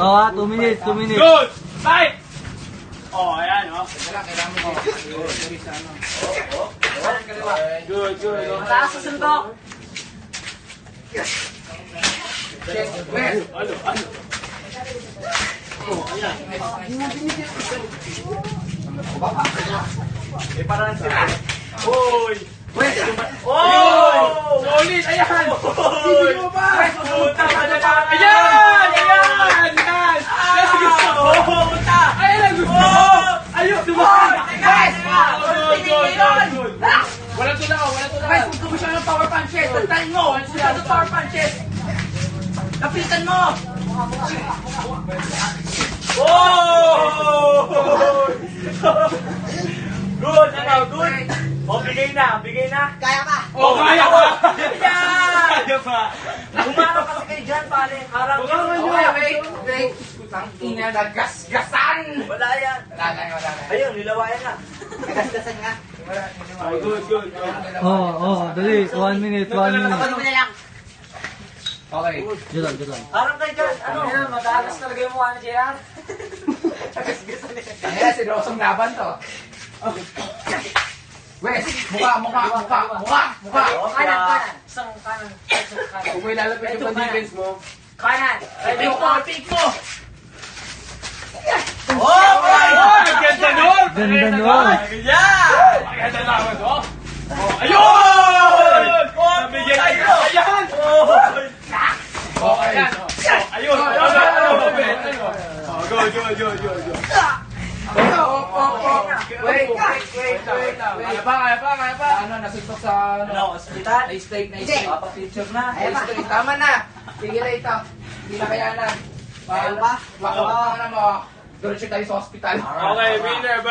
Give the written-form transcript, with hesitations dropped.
Oh, 2 minutes, 2 minutes. Good! Fight! Oh, ayan, oh. Kailangan mo. Good, good. Taas sa sundok. Check. West. Ano? Oh, ayan. Eh, parang sila. Oy! West. Oh! Solid! Ayan! Oy! Puta ka na lang! Ayan! Ayan! Yan! Yan ang gusto ko! Puta! Ayan ang gusto ko! Ayun! Dumaan! Guys! Good! Walang tunaw! Walang tunaw! Guys, gusto mo siya ng power punches. Tantayin mo. Gusto siya ng power punches. Kapitan mo. Oh! Good! Ano? Good! O, bigay na! Bigay na! Kaya ka. Oh, kaya pa! Yan! Kaya pa! Umarap kasi kayo dyan, pare. Harap Huwag yun. Okay, wait. Putang ina na gasgasan. Wala yan. Wala na. Ayun, nilawayan na. Nagasgasan nga. Oh, good, good. Dali. 1 minute, 1 minute. Kapag mo na lang. Okay. Diyan lang. Harap kayo dyan. Ano? Madalas talaga yung mukha ni JR. Kaya seryoso laban to. West, mukha. Kanan. Isang kanan. Isang kanan. Kung may lalapit yung pa-defense mo. Kanan. Pick mo. Oh! Ang ganda nun! Ganda nun. Yan! Ang ganda naman, oh! Ayun! Nabigyan ka na! Ayan! Okay. Ayun! Good. Wait. Kaya pa. Ano, nasuntok sa Ano, hospital? Na-straight. Papapicture na. Na-straight. Tama na. Sige na ito. Hindi na kayanan. Ayaw pa? Waka mo. Diretso tayo sa hospital. Okay, winner,